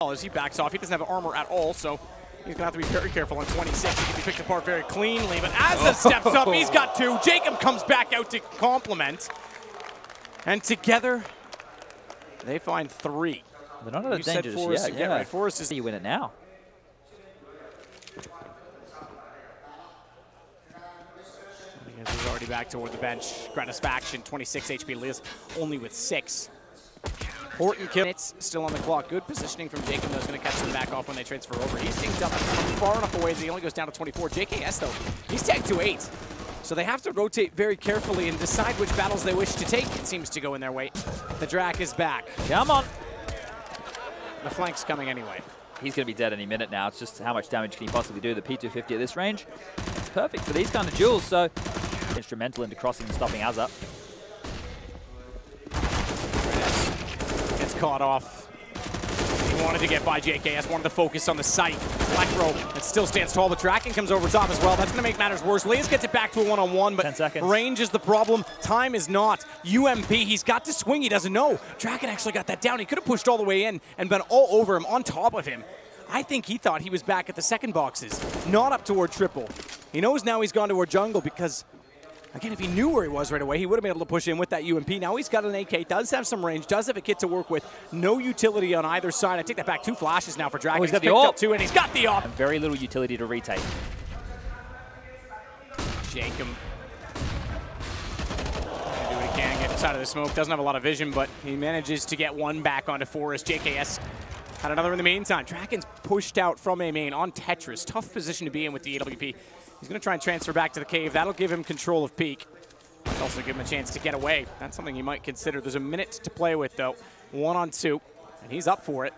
As he backs off, he doesn't have armor at all, so he's gonna have to be very careful on 26. He can be picked apart very cleanly, but as it steps up, he's got two. Jacob comes back out to complement, and together they find three. They're not at a dangerous yet. Yeah, right. Forrest is. You win it now. He's already back toward the bench. Gratisfaction, 26 HP. Liz only with 6. Important kill. It's still on the clock. Good positioning from Jacob, though, is going to catch them back off when they transfer over. He's synced up far enough away that he only goes down to 24. JKS, though, he's tagged to 8. So they have to rotate very carefully and decide which battles they wish to take. It seems to go in their way. The Drac is back. Come on. The flank's coming anyway. He's going to be dead any minute now. It's just how much damage can he possibly do. The P250 at this range, it's perfect for these kind of duels. So instrumental into crossing and stopping Azza. Gets caught off. He wanted to get by JKS, wanted to focus on the site. Electro, it still stands tall, but Draken comes over top as well. That's going to make matters worse. Leas gets it back to a one-on-one, but 10 seconds. Range is the problem. Time is not. UMP, he's got to swing. He doesn't know. Draken actually got that down. He could have pushed all the way in and been all over him, on top of him. I think he thought he was back at the second boxes, not up toward triple. He knows now he's gone toward jungle because, again, if he knew where he was right away, he would have been able to push in with that UMP. Now he's got an AK, does have some range, does have a kit to work with. No utility on either side. I take that back. 2 flashes now for Dragon. He's got the up 2, and he's got the op. And very little utility to retake. Jacob. Do what he can, get inside of the smoke. Doesn't have a lot of vision, but he manages to get one back onto Forrest. JKS had another in the meantime. Dragon's pushed out from a main on Tetris. Tough position to be in with the AWP. He's going to try and transfer back to the cave. That'll give him control of peak. Might also give him a chance to get away. That's something he might consider. There's a minute to play with, though. 1-on-2, and he's up for it.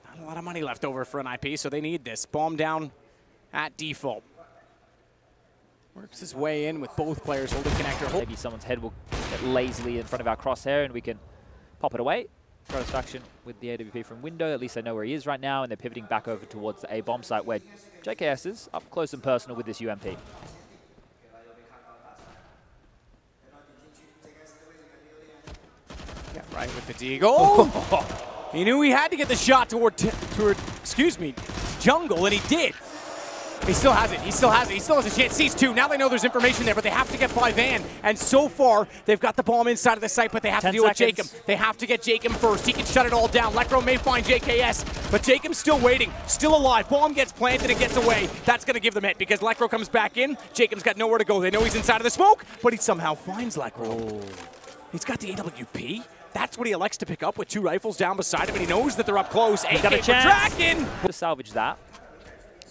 Not a lot of money left over for an NiP, so they need this. Bomb down at default. Works his way in with both players holding connector. Maybe someone's head will get lazily in front of our crosshair, and we can pop it away. Gratisfaction with the AWP from window. At least they know where he is right now, and they're pivoting back over towards the A-bomb site where JKS is up close and personal with this UMP. Yeah, right with the deagle. He knew he had to get the shot toward jungle, and he did. He still has it. He still has it. He still has a chance. Sees 2. Now they know there's information there, but they have to get by Van. And so far, they've got the bomb inside of the site, but they have to deal with Jacob. They have to get Jacob first. He can shut it all down. Lecro may find JKS, but Jacob's still waiting, still alive. Bomb gets planted and gets away. That's going to give them it because Lecro comes back in. Jacob's got nowhere to go. They know he's inside of the smoke, but he somehow finds Lecro. He's got the AWP. That's what he elects to pick up with 2 rifles down beside him, and he knows that they're up close. He's got a chance. Draken! To salvage that.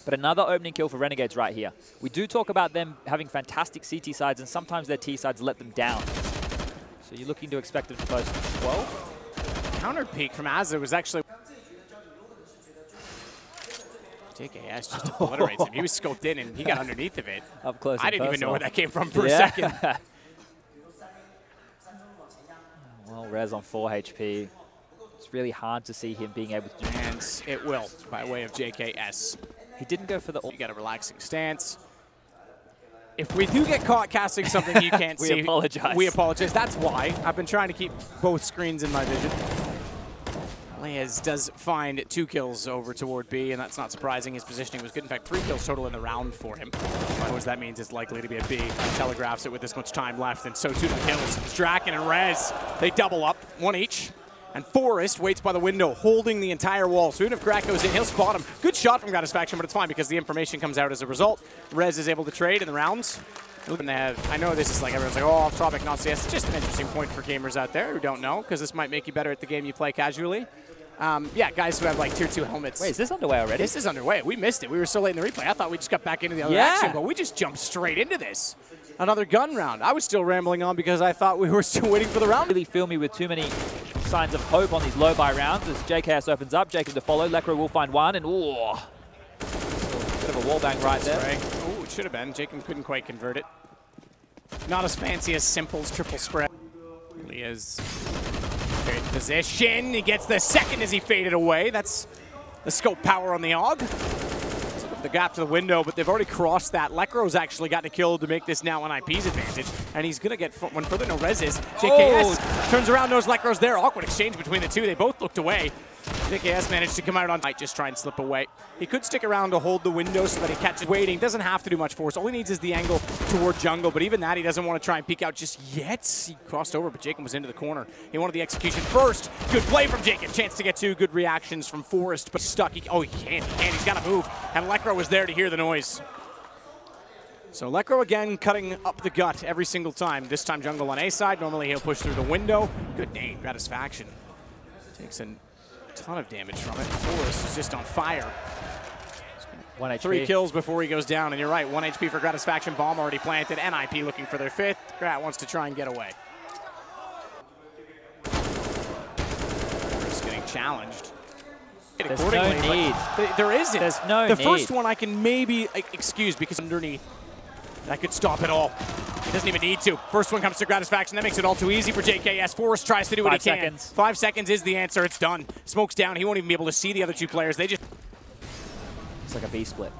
But another opening kill for Renegades right here. We do talk about them having fantastic CT sides, and sometimes their T sides let them down. So you're looking to expect them to post 12. Counter peek from Azza was actually... JKS just obliterates him. He was scoped in, and he got underneath of it. Up close. I didn't even know where that came from for a second. Well, Rez on 4 HP. It's really hard to see him being able to do. And it will, by way of JKS. He didn't go for the... You got a relaxing stance. If we do get caught casting something you can't see, we apologize. We apologize. That's why. I've been trying to keep both screens in my vision. Leas does find 2 kills over toward B, and that's not surprising. His positioning was good. In fact, 3 kills total in the round for him. Of course, that means it's likely to be a B. He telegraphs it with this much time left, and so too the kills. Draken and Rez, they double up, 1 each. And Forrest waits by the window, holding the entire wall. So even if Crack goes in, he'll spot him. Good shot from Gratisfaction, but it's fine because the information comes out as a result. Rez is able to trade in the rounds. And they have, I know this is like, everyone's like, oh, off topic, not CS. It's just an interesting point for gamers out there who don't know, because this might make you better at the game you play casually. Yeah, guys who have like tier 2 helmets. Wait, is this underway already? This is underway. We missed it. We were so late in the replay. I thought we just got back into the other action, but we just jumped straight into this. Another gun round. I was still rambling on because I thought we were still waiting for the round. Really feel me with too many signs of hope on these low buy rounds as JKS opens up. Jacob to follow. Lecro will find 1, and ooh, bit of a wall bang right there. Ooh, it should have been. Jacob couldn't quite convert it. Not as fancy as Simple's triple spread. Lea's great position. He gets the second as he faded away. That's the scope power on the AUG. The gap to the window, but they've already crossed that. Lecro's actually gotten a kill to make this now on NiP's advantage, and he's going to get one further. No res is. JKS turns around, knows Lecro's there. Awkward exchange between the two. They both looked away. JKS managed to come out on might just try and slip away. He could stick around to hold the window so that he catches waiting. Doesn't have to do much force. All he needs is the angle toward jungle, but even that he doesn't want to try and peek out just yet. He crossed over, but Jacob was into the corner. He wanted the execution first. Good play from Jacob. Chance to get two. Good reactions from Forrest, but stuck. He can't. He's got to move. And Lekro was there to hear the noise. So Lekro again cutting up the gut every single time. This time jungle on A side. Normally he'll push through the window. Good name. Gratisfaction. Takes a ton of damage from it. Forrest is just on fire. 1 HP. 3 kills before he goes down, and you're right, 1 HP for Gratisfaction. Bomb already planted. NiP looking for their 5th. Grat wants to try and get away. Just getting challenged. There's no need. There isn't. There's no The need. first one I can maybe excuse because underneath. That could stop it all. He doesn't even need to. First one comes to Gratisfaction. That makes it all too easy for JKS. Forrest tries to do what he can. 5 seconds. 5 seconds is the answer. It's done. Smoke's down. He won't even be able to see the other 2 players. They just... It's like a B split.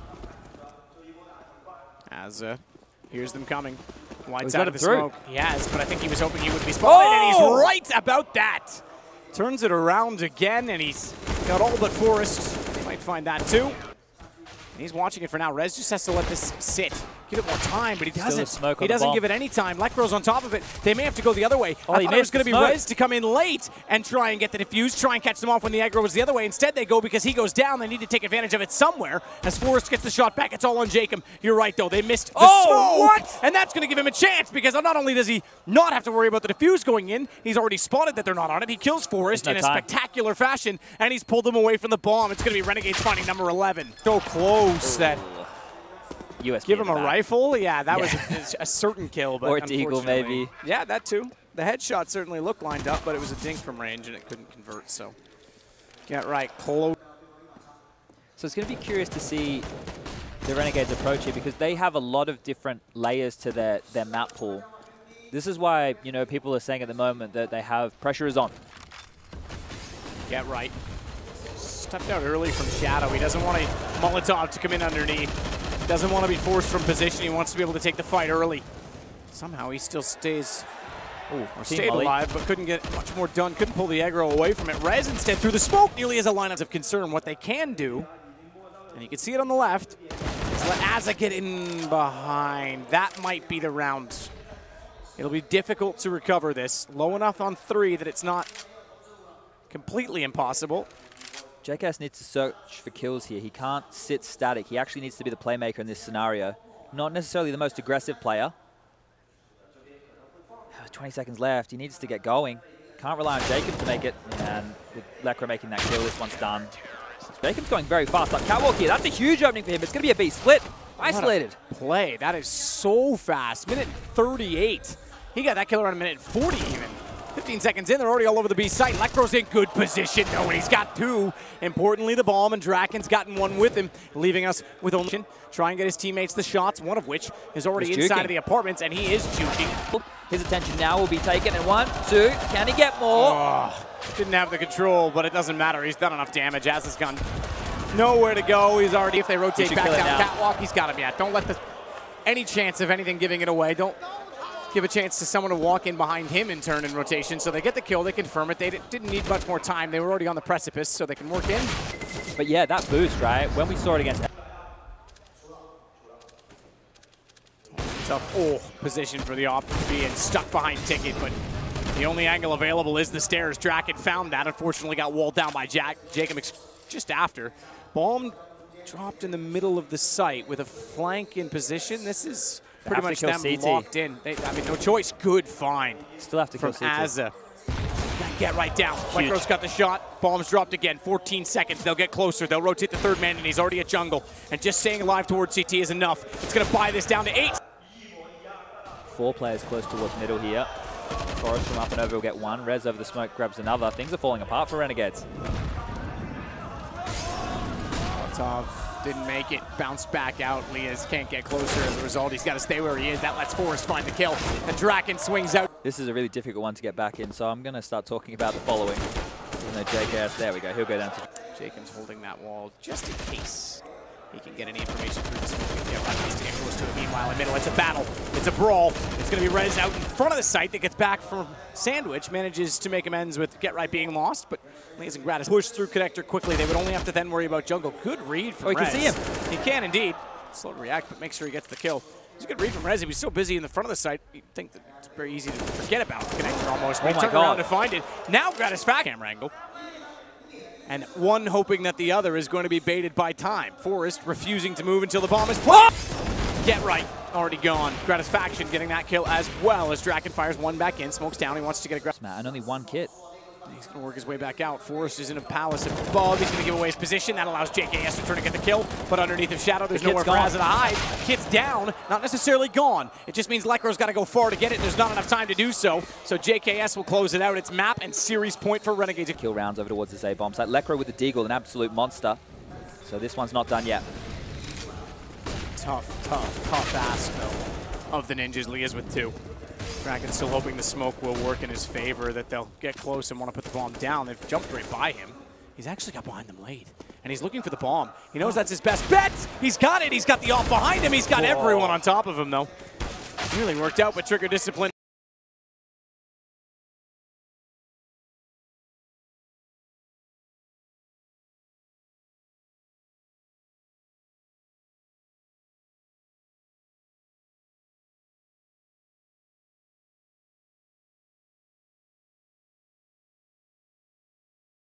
As here's them coming. Wide He's side got of the him through. smoke. He has, but I think he was hoping he would be spotted, and he's right about that. Turns it around again, and he's got all but Forrest. They might find that too. And he's watching it for now. Rez just has to let this sit. Give it more time, but he doesn't. He doesn't give it any time. Lekro's on top of it. They may have to go the other way. I thought it was going to be Rez to come in late and try and get the defuse, try and catch them off when the aggro was the other way. Instead, they go because he goes down. They need to take advantage of it somewhere. As Forrest gets the shot back, it's all on Jacob. You're right, though. They missed the smoke. What? And that's going to give him a chance because not only does he not have to worry about the defuse going in, he's already spotted that they're not on it. He kills Forrest in a spectacular fashion, and he's pulled them away from the bomb. It's going to be Renegades finding number 11. So close that... USB Give him a rifle? Yeah, that was a certain kill. But or a deagle, maybe. Yeah, that too. The headshot certainly looked lined up, but it was a dink from range, and it couldn't convert, so get right. Close. So it's going to be curious to see the Renegades approach here because they have a lot of different layers to their map pool. This is why, you know, people are saying at the moment that they have pressure is on. Get right. Stepped out early from Shadow. He doesn't want a Molotov to come in underneath. Doesn't want to be forced from position. He wants to be able to take the fight early. Somehow he still stays, stayed alive, but couldn't get much more done. Couldn't pull the aggro away from it. Rez instead through the smoke nearly has a lineup of concern. What they can do, and you can see it on the left, is let Azza get in behind. That might be the round. It'll be difficult to recover this. Low enough on 3 that it's not completely impossible. JKS needs to search for kills here. He can't sit static. He actually needs to be the playmaker in this scenario. Not necessarily the most aggressive player. 20 seconds left. He needs to get going. Can't rely on Jacob to make it. And with Lekro making that kill, this one's done. Jacob's going very fast up catwalk here. That's a huge opening for him. It's going to be a B split. Isolated. Play. That is so fast. Minute 38. He got that kill around a minute 40 even. 15 seconds in, they're already all over the B site. Lekro's in good position, though, and he's got 2. Importantly, the bomb, and Draken's gotten 1 with him, leaving us with only try and get his teammates the shots, one of which is already inside of the apartments, and he is juking. His attention now will be taken, and 1, 2, can he get more? Oh, didn't have the control, but it doesn't matter. He's done enough damage. As has gone nowhere to go. He's already, if they rotate back down catwalk, he's got him yet. Don't let any chance of anything giving it away. Don't give a chance to someone to walk in behind him in turn in rotation. So they get the kill, they confirm it. They didn't need much more time. They were already on the precipice, so they can work in. But yeah, that boost, right? When we saw it against... Tough position for the op to be in, stuck behind Ticket, but the only angle available is the stairs. Draken found that, unfortunately got walled down by Jacob just after. Bomb dropped in the middle of the site with a flank in position. This is pretty much them locked in. I mean, no choice. Good find. Still have to kill from Azza. Get right down. Lekro's got the shot. Bomb's dropped again. 14 seconds. They'll get closer. They'll rotate the 3rd man, and he's already at jungle. And just staying alive towards CT is enough. It's going to buy this down to 8. 4 players close towards middle here. Forrest from up and over will get 1. Rez over the smoke grabs another. Things are falling apart for Renegades. Didn't make it, bounced back out. Lias can't get closer as a result. He's got to stay where he is. That lets Forrest find the kill. And Draken swings out. This is a really difficult one to get back in, so I'm going to start talking about the following. Even though JKS, there we go, he'll go down to... Jacob's holding that wall just in case. he can get any information through the smoke. Yeah, needs to get close to it. Meanwhile, in the middle, it's a battle. It's a brawl. It's going to be Rez out in front of the site that gets back from Sandwich. Manages to make amends with Get Right being lost, but Lias and Gratis push through connector quickly. They would only have to then worry about jungle. Good read from Rez. Oh, you can see him. He can indeed. Slow to react, but make sure he gets the kill. It's a good read from Rez. He was so busy in the front of the site, you'd think that it's very easy to forget about the connector almost. But he turned around to find it. Now Gratis back camera angle. And one hoping that the other is going to be baited by time. Forrest refusing to move until the bomb is planted. Get Right, already gone. Gratisfaction getting that kill as well as Draken fires one back in. Smokes down, he wants to get a grab. And only one kit. He's going to work his way back out. Forrest is in a palace above. He's going to give away his position. That allows JKS to turn to get the kill. But underneath of Shadow, there's nowhere for Azza to hide. Kit's down, not necessarily gone. It just means Lekro's got to go far to get it. There's not enough time to do so. So JKS will close it out. It's map and series point for Renegades. Kill rounds over towards this A-bomb site. Lekro with the Deagle, an absolute monster. So this one's not done yet. Tough ask, though, of the Ninjas. Lias with 2. Draken still hoping the smoke will work in his favor, that they'll get close and want to put the bomb down. They've jumped right by him. He's actually got behind them late, and he's looking for the bomb. He knows that's his best bet. He's got it. He's got the off behind him. He's got everyone on top of him, though. Really worked out, but Trigger discipline.